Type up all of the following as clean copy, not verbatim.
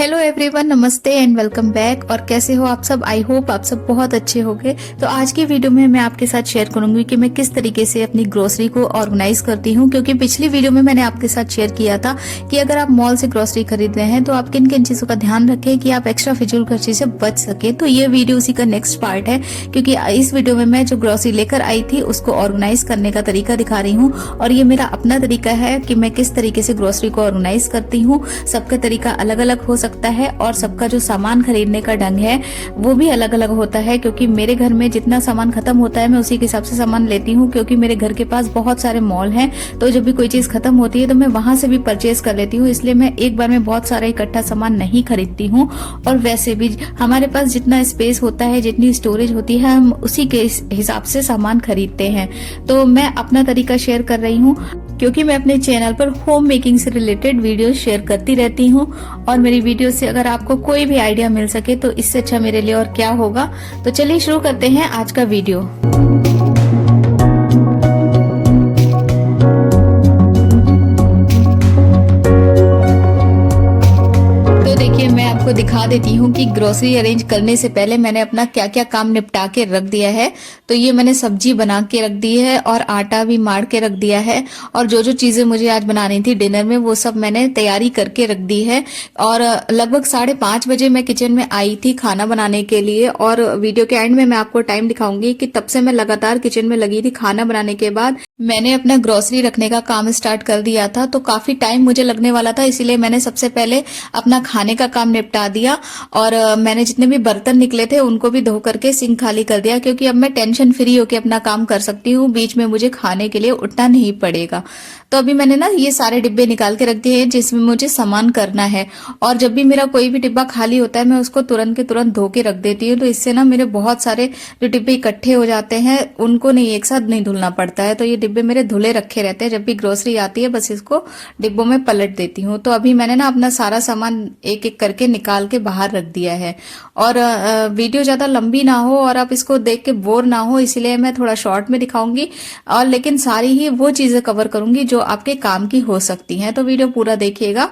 Hello everyone, नमस्ते and welcome back. और कैसे हो आप सब? आई होप आप सब बहुत अच्छे होंगे। तो आज की वीडियो में मैं आपके साथ शेयर करूंगी कि मैं किस तरीके से अपनी ग्रोसरी को ऑर्गेनाइज करती हूं, क्योंकि पिछली वीडियो में मैंने आपके साथ शेयर किया था कि अगर आप मॉल से ग्रोसरी खरीद रहे हैं तो आप किन किन चीजों का ध्यान रखें कि आप एक्स्ट्रा फिजूल खर्ची से बच सके। तो ये वीडियो उसी का नेक्स्ट पार्ट है, क्योंकि इस वीडियो में मैं जो ग्रोसरी लेकर आई थी उसको ऑर्गेनाइज करने का तरीका दिखा रही हूँ। और ये मेरा अपना तरीका है कि मैं किस तरीके से ग्रोसरी को ऑर्गेनाइज करती हूँ। सबका तरीका अलग अलग हो सकता है और सबका जो सामान खरीदने का ढंग है वो भी अलग अलग होता है, क्योंकि मेरे घर में जितना सामान खत्म होता है मैं उसी के हिसाब से सामान लेती हूँ, क्योंकि मेरे घर के पास बहुत सारे मॉल हैं। तो जब भी कोई चीज खत्म होती है तो मैं वहां से भी परचेज कर लेती हूँ, इसलिए मैं एक बार में बहुत सारा इकट्ठा सामान नहीं खरीदती हूँ। और वैसे भी हमारे पास जितना स्पेस होता है, जितनी स्टोरेज होती है, हम उसी के हिसाब से सामान खरीदते हैं। तो मैं अपना तरीका शेयर कर रही हूँ, क्योंकि मैं अपने चैनल पर होम मेकिंग से रिलेटेड वीडियो शेयर करती रहती हूँ। और मेरी वीडियो से अगर आपको कोई भी आइडिया मिल सके तो इससे अच्छा मेरे लिए और क्या होगा। तो चलिए शुरू करते हैं आज का वीडियो। आपको दिखा देती हूँ कि ग्रोसरी अरेंज करने से पहले मैंने अपना क्या क्या काम निपटा के रख दिया है। तो ये मैंने सब्जी बना के रख दी है और आटा भी मार के रख दिया है, और जो जो चीजें मुझे आज बनानी थी डिनर में वो सब मैंने तैयारी करके रख दी है। और लगभग 5:30 बजे मैं किचन में आई थी खाना बनाने के लिए। और वीडियो के एंड में मैं आपको टाइम दिखाऊंगी कि तब से मैं लगातार किचन में लगी थी। खाना बनाने के बाद मैंने अपना ग्रोसरी रखने का काम स्टार्ट कर दिया था, तो काफी टाइम मुझे लगने वाला था, इसीलिए मैंने सबसे पहले अपना खाने का काम निपटा दिया। और मैंने जितने भी बर्तन निकले थे उनको भी धो करके सिंक खाली कर दिया, क्योंकि अब मैं टेंशन फ्री होकर अपना काम कर सकती हूँ, बीच में मुझे खाने के लिए उठना नहीं पड़ेगा। तो अभी मैंने ना ये सारे डिब्बे निकाल के रख दिए हैं जिसमें मुझे सामान करना है। और जब भी मेरा कोई भी डिब्बा खाली होता है मैं उसको तुरंत के तुरंत धो के रख देती हूँ, तो इससे ना मेरे बहुत सारे जो डिब्बे इकट्ठे हो जाते हैं उनको नहीं एक साथ नहीं धुलना पड़ता है। तो ये डिब्बे मेरे धुले रखे रहते हैं, जब भी ग्रोसरी आती है बस इसको डिब्बों में पलट देती हूँ। तो अभी मैंने ना अपना सारा सामान एक एक करके निकाल के बाहर रख दिया है। और वीडियो ज्यादा लंबी ना हो और आप इसको देख के बोर ना हो, इसीलिए मैं थोड़ा शॉर्ट में दिखाऊंगी, और लेकिन सारी ही वो चीजें कवर करूंगी जो आपके काम की हो सकती हैं। तो वीडियो पूरा देखिएगा।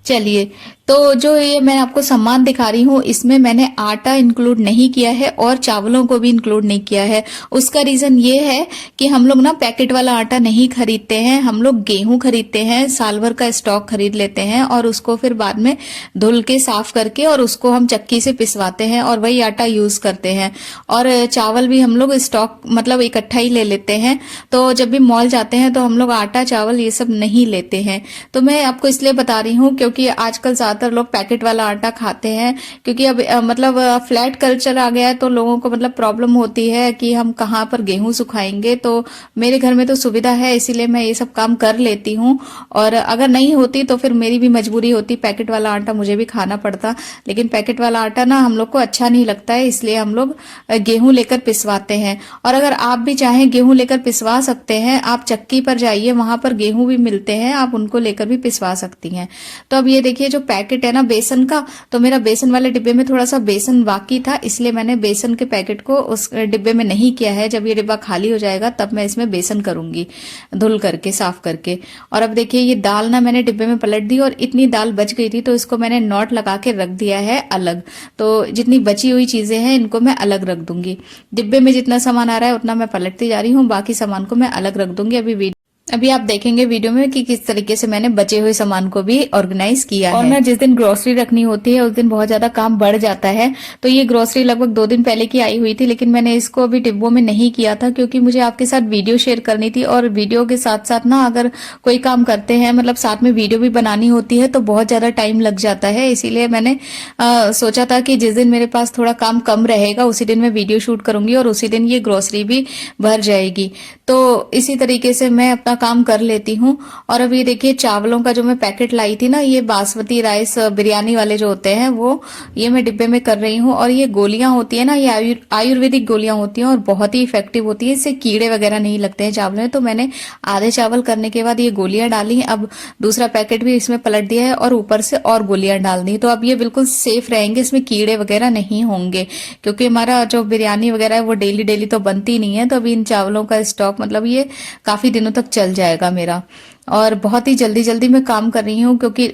चलिए, तो जो ये मैं आपको सामान दिखा रही हूँ इसमें मैंने आटा इंक्लूड नहीं किया है और चावलों को भी इंक्लूड नहीं किया है। उसका रीजन ये है कि हम लोग ना पैकेट वाला आटा नहीं खरीदते हैं, हम लोग गेहूं खरीदते हैं, साल भर का स्टॉक खरीद लेते हैं और उसको फिर बाद में धुल के साफ करके और उसको हम चक्की से पिसवाते हैं और वही आटा यूज करते हैं। और चावल भी हम लोग स्टॉक मतलब इकट्ठा ही ले लेते हैं। तो जब भी मॉल जाते हैं तो हम लोग आटा चावल ये सब नहीं लेते हैं। तो मैं आपको इसलिए बता रही हूँ क्योंकि आजकल ज्यादातर लोग पैकेट वाला आटा खाते हैं, क्योंकि अब मतलब फ्लैट कल्चर आ गया है, तो लोगों को मतलब प्रॉब्लम होती है कि हम कहाँ पर गेहूं सुखाएंगे। तो मेरे घर में तो सुविधा है, इसीलिए मैं ये सब काम कर लेती हूँ। और अगर नहीं होती तो फिर मेरी भी मजबूरी होती, पैकेट वाला आटा मुझे भी खाना पड़ता। लेकिन पैकेट वाला आटा ना हम लोग को अच्छा नहीं लगता है, इसलिए हम लोग गेहूं लेकर पिसवाते हैं। और अगर आप भी चाहें गेहूं लेकर पिसवा सकते हैं, आप चक्की पर जाइए, वहां पर गेहूं भी मिलते हैं, आप उनको लेकर भी पिसवा सकती हैं। तो अब ये देखिए जो पैकेट है ना बेसन का, तो मेरा बेसन वाले डिब्बे में थोड़ा सा बेसन बाकी था, इसलिए मैंने बेसन के पैकेट को उस डिब्बे में नहीं किया है। जब ये डिब्बा खाली हो जाएगा तब मैं इसमें बेसन करूंगी धुल करके साफ करके। और अब देखिए ये दाल ना मैंने डिब्बे में पलट दी और इतनी दाल बच गई थी, तो इसको मैंने नॉट लगा के रख दिया है अलग। तो जितनी बची हुई चीजें हैं इनको मैं अलग रख दूंगी। डिब्बे में जितना सामान आ रहा है उतना मैं पलटती जा रही हूँ, बाकी सामान को मैं अलग रख दूंगी। अभी आप देखेंगे वीडियो में कि किस तरीके से मैंने बचे हुए सामान को भी ऑर्गेनाइज किया है। और ना जिस दिन ग्रोसरी रखनी होती है उस दिन बहुत ज्यादा काम बढ़ जाता है। तो ये ग्रोसरी लगभग 2 दिन पहले की आई हुई थी, लेकिन मैंने इसको अभी डिब्बों में नहीं किया था, क्योंकि मुझे आपके साथ वीडियो शेयर करनी थी। और वीडियो के साथ साथ ना अगर कोई काम करते हैं मतलब साथ में वीडियो भी बनानी होती है तो बहुत ज्यादा टाइम लग जाता है। इसीलिए मैंने सोचा था कि जिस दिन मेरे पास थोड़ा काम कम रहेगा उसी दिन मैं वीडियो शूट करूंगी और उसी दिन ये ग्रोसरी भी भर जाएगी। तो इसी तरीके से मैं अपना काम कर लेती हूँ। और अब ये देखिए चावलों का जो मैं पैकेट लाई थी ना, ये बासमती राइस बिरयानी वाले जो होते हैं वो ये मैं डिब्बे में कर रही हूँ। और ये गोलियां होती है ना, ये आयुर्वेदिक गोलियां होती हैं और बहुत ही इफेक्टिव होती है, इससे कीड़े वगैरह नहीं लगते हैं चावल में। तो मैंने आधे चावल करने के बाद ये गोलियां डाली। अब दूसरा पैकेट भी इसमें पलट दिया है और ऊपर से और गोलियां डाल दी। तो अब ये बिल्कुल सेफ रहेंगे, इसमें कीड़े वगैरह नहीं होंगे, क्योंकि हमारा जो बिरयानी वगैरह है वो डेली डेली तो बनती नहीं है। तो अभी इन चावलों का स्टॉक मतलब ये काफी दिनों तक चल जाएगा मेरा। और बहुत ही जल्दी जल्दी मैं काम कर रही हूँ क्योंकि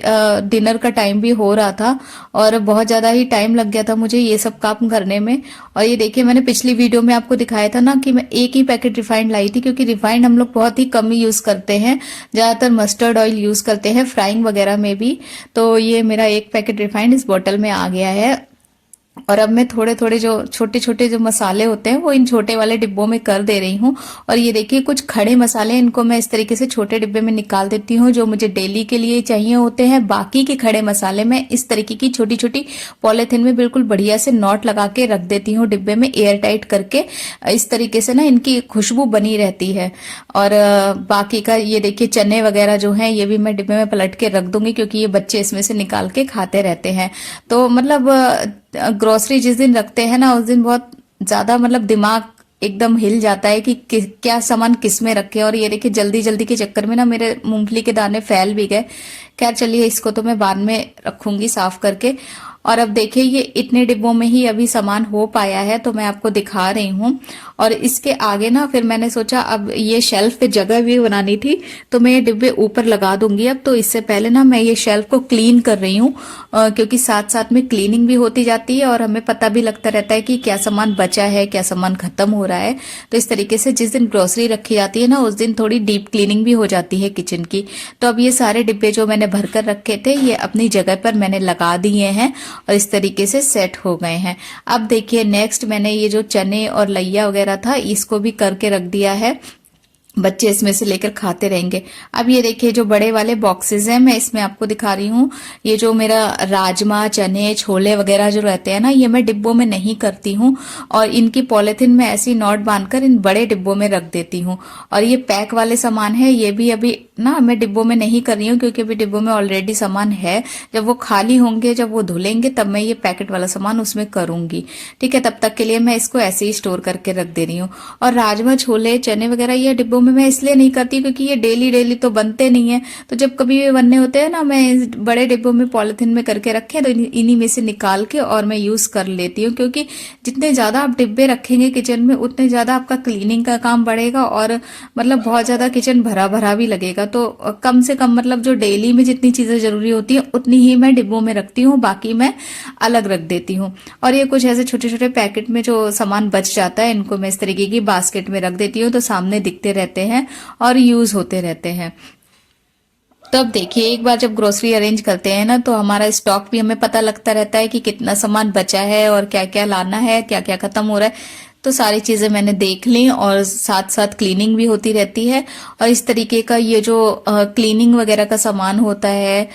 डिनर का टाइम भी हो रहा था और बहुत ज़्यादा ही टाइम लग गया था मुझे ये सब काम करने में। और ये देखिए, मैंने पिछली वीडियो में आपको दिखाया था ना कि मैं एक ही पैकेट रिफाइंड लाई थी, क्योंकि रिफाइंड हम लोग बहुत ही कम ही यूज़ करते हैं, ज़्यादातर मस्टर्ड ऑयल यूज़ करते हैं फ्राइंग वगैरह में भी। तो ये मेरा एक पैकेट रिफाइंड इस बोतल में आ गया है। और अब मैं थोड़े थोड़े जो छोटे छोटे जो मसाले होते हैं वो इन छोटे वाले डिब्बों में कर दे रही हूँ। और ये देखिए, कुछ खड़े मसाले, इनको मैं इस तरीके से छोटे डिब्बे में निकाल देती हूँ जो मुझे डेली के लिए चाहिए होते हैं। बाकी के खड़े मसाले मैं इस तरीके की छोटी छोटी पॉलिथीन में बिल्कुल बढ़िया से नॉट लगा के रख देती हूँ डिब्बे में, एयर टाइट करके। इस तरीके से ना इनकी खुशबू बनी रहती है। और बाकी का ये देखिए, चने वगैरह जो है ये भी मैं डिब्बे में पलट के रख दूंगी, क्योंकि ये बच्चे इसमें से निकाल के खाते रहते हैं। तो मतलब ग्रोसरी जिस दिन रखते हैं ना, उस दिन बहुत ज्यादा मतलब दिमाग एकदम हिल जाता है कि क्या सामान किस में रखे। और ये देखिए, जल्दी जल्दी के चक्कर में ना मेरे मूंगफली के दाने फैल भी गए। खैर चलिए, इसको तो मैं बाद में रखूंगी साफ करके। और अब देखिए, ये इतने डिब्बों में ही अभी सामान हो पाया है, तो मैं आपको दिखा रही हूँ। और इसके आगे ना फिर मैंने सोचा अब ये शेल्फ पे जगह भी बनानी थी, तो मैं ये डिब्बे ऊपर लगा दूंगी अब। तो इससे पहले ना मैं ये शेल्फ को क्लीन कर रही हूँ, क्योंकि साथ साथ में क्लीनिंग भी होती जाती है और हमें पता भी लगता रहता है कि क्या सामान बचा है, क्या सामान खत्म हो रहा है। तो इस तरीके से जिस दिन ग्रोसरी रखी जाती है ना, उस दिन थोड़ी डीप क्लीनिंग भी हो जाती है किचन की। तो अब ये सारे डिब्बे जो मैंने भरकर रखे थे, ये अपनी जगह पर मैंने लगा दिए हैं और इस तरीके से सेट हो गए हैं। अब देखिए, नेक्स्ट मैंने ये जो चने और लैया वगैरह था, इसको भी करके रख दिया है। बच्चे इसमें से लेकर खाते रहेंगे। अब ये देखिए, जो बड़े वाले बॉक्सेस हैं, मैं इसमें आपको दिखा रही हूँ। ये जो मेरा राजमा, चने, छोले वगैरह जो रहते हैं ना, ये मैं डिब्बों में नहीं करती हूँ और इनकी पॉलिथीन में ऐसी नॉट बांधकर इन बड़े डिब्बों में रख देती हूँ। और ये पैक वाले सामान है, ये भी अभी ना मैं डिब्बों में नहीं कर रही हूँ, क्योंकि अभी डिब्बों में ऑलरेडी सामान है। जब वो खाली होंगे, जब वो धुलेंगे, तब मैं ये पैकेट वाला सामान उसमें करूंगी। ठीक है, तब तक के लिए मैं इसको ऐसे ही स्टोर करके रख दे रही हूँ। और राजमा, छोले, चने वगैरह ये डिब्बों में मैं इसलिए नहीं करती क्योंकि ये डेली डेली तो बनते नहीं है। तो जब कभी भी बनने होते हैं ना, मैं बड़े डिब्बों में पॉलिथीन में करके रखे, तो इन्हीं में से निकाल के और मैं यूज कर लेती हूँ। क्योंकि जितने ज्यादा आप डिब्बे रखेंगे किचन में, उतने ज्यादा आपका क्लीनिंग का काम बढ़ेगा और मतलब बहुत ज्यादा किचन भरा भरा भी लगेगा। तो कम से कम मतलब जो डेली में जितनी चीजें जरूरी होती है उतनी ही मैं डिब्बों में रखती हूँ, बाकी मैं अलग रख देती हूँ। और ये कुछ ऐसे छोटे छोटे पैकेट में जो सामान बच जाता है, इनको मैं इस तरीके की बास्केट में रख देती हूँ, तो सामने दिखते रहते हैं और यूज होते रहते हैं। तो अब देखिए, एक बार जब ग्रोसरी अरेंज करते हैं ना, तो हमारा स्टॉक भी हमें पता लगता रहता है कि कितना सामान बचा है और क्या क्या लाना है, क्या क्या खत्म हो रहा है। तो सारी चीजें मैंने देख ली और साथ साथ क्लीनिंग भी होती रहती है। और इस तरीके का ये जो क्लीनिंग वगैरह का सामान होता है,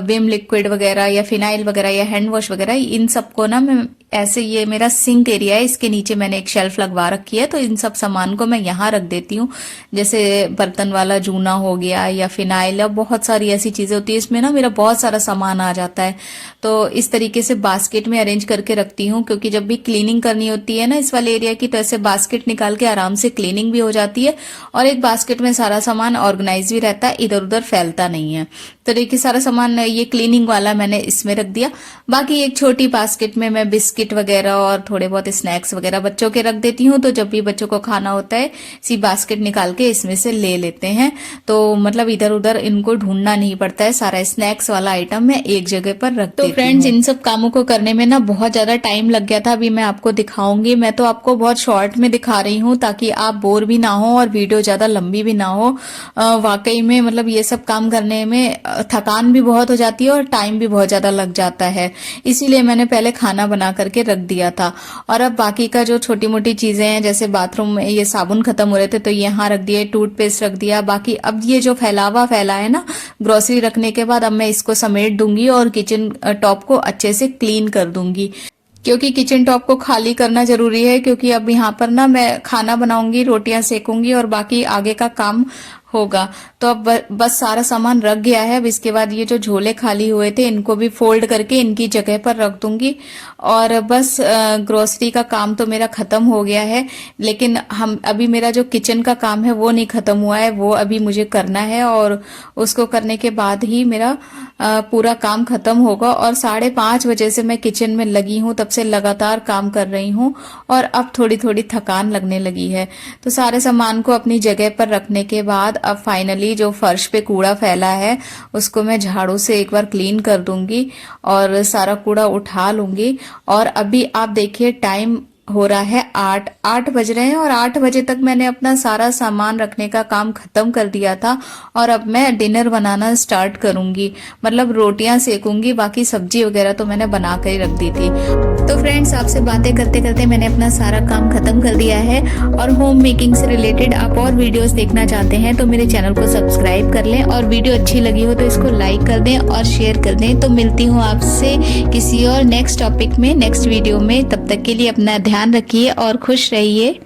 विम लिक्विड वगैरह या फिनाइल वगैरह या हैंड वॉश वगैरह, इन सबको ना मैं ऐसे, ये मेरा सिंक एरिया है, इसके नीचे मैंने एक शेल्फ लगवा रखी है, तो इन सब सामान को मैं यहाँ रख देती हूँ। जैसे बर्तन वाला जूना हो गया या फिनाइल, या बहुत सारी ऐसी चीजें होती है, इसमें ना मेरा बहुत सारा सामान आ जाता है। तो इस तरीके से बास्केट में अरेंज करके रखती हूँ, क्योंकि जब भी क्लीनिंग करनी होती है ना इस वाले एरिया की, तो ऐसे बास्केट निकाल के आराम से क्लीनिंग भी हो जाती है और एक बास्केट में सारा सामान ऑर्गेनाइज भी रहता है, इधर उधर फैलता नहीं है। तो देखिए, सारा सामान ये क्लीनिंग वाला मैंने इसमें रख दिया। बाकी एक छोटी बास्केट में मैं बिस्किट वगैरह और थोड़े बहुत स्नैक्स वगैरह बच्चों के रख देती हूँ, तो जब भी बच्चों को खाना होता है, इसी बास्केट निकाल के इसमें से ले लेते हैं। तो मतलब इधर उधर इनको ढूंढना नहीं पड़ता है, सारा स्नैक्स वाला आइटम मैं एक जगह पर रख देती हूँ। तो फ्रेंड्स, इन सब कामों को करने में ना बहुत ज्यादा टाइम लग गया था। अभी मैं आपको दिखाऊंगी, मैं तो आपको बहुत शॉर्ट में दिखा रही हूँ ताकि आप बोर भी ना हो और वीडियो ज्यादा लंबी भी ना हो। वाकई में मतलब ये सब काम करने में थकान भी बहुत हो जाती है और टाइम भी बहुत ज्यादा लग जाता है, इसीलिए मैंने पहले खाना बना करके रख दिया था। और अब बाकी का जो छोटी मोटी चीजें हैं, जैसे बाथरूम में ये साबुन खत्म हो रहे थे तो यहाँ रख दिए, टूथपेस्ट रख दिया। बाकी अब ये जो फैला है ना ग्रोसरी रखने के बाद, अब मैं इसको समेट दूंगी और किचन टॉप को अच्छे से क्लीन कर दूंगी, क्योंकि किचन टॉप को खाली करना जरूरी है। क्योंकि अब यहाँ पर ना मैं खाना बनाऊंगी, रोटियां सेकूंगी और बाकी आगे का काम होगा। तो अब बस सारा सामान रख गया है। अब इसके बाद ये जो झोले खाली हुए थे इनको भी फोल्ड करके इनकी जगह पर रख दूंगी और बस ग्रोसरी का काम तो मेरा खत्म हो गया है। लेकिन हम अभी मेरा जो किचन का काम है वो नहीं खत्म हुआ है, वो अभी मुझे करना है और उसको करने के बाद ही मेरा पूरा काम खत्म होगा। और 5:30 बजे से मैं किचन में लगी हूँ, तब से लगातार काम कर रही हूँ और अब थोड़ी थोड़ी थकान लगने लगी है। तो सारे सामान को अपनी जगह पर रखने के बाद अब फाइनली जो फर्श पे कूड़ा फैला है उसको मैं झाड़ू से एक बार क्लीन कर दूंगी और सारा कूड़ा उठा लूंगी। और अभी आप देखिए टाइम हो रहा है 8 बज रहे हैं और 8 बजे तक मैंने अपना सारा सामान रखने का काम खत्म कर दिया था और अब मैं डिनर बनाना स्टार्ट करूंगी, मतलब रोटियां सेकूंगी। बाकी सब्जी वगैरह तो मैंने बना कर ही रख दी थी। तो फ्रेंड्स, आपसे बातें करते करते मैंने अपना सारा काम खत्म कर दिया है और होम मेकिंग से रिलेटेड आप और वीडियोस देखना चाहते हैं तो मेरे चैनल को सब्सक्राइब कर लें और वीडियो अच्छी लगी हो तो इसको लाइक कर दें और शेयर कर दें। तो मिलती हूँ आपसे किसी और नेक्स्ट टॉपिक में, नेक्स्ट वीडियो में। तब तक के लिए अपना ध्यान रखिए और खुश रहिए।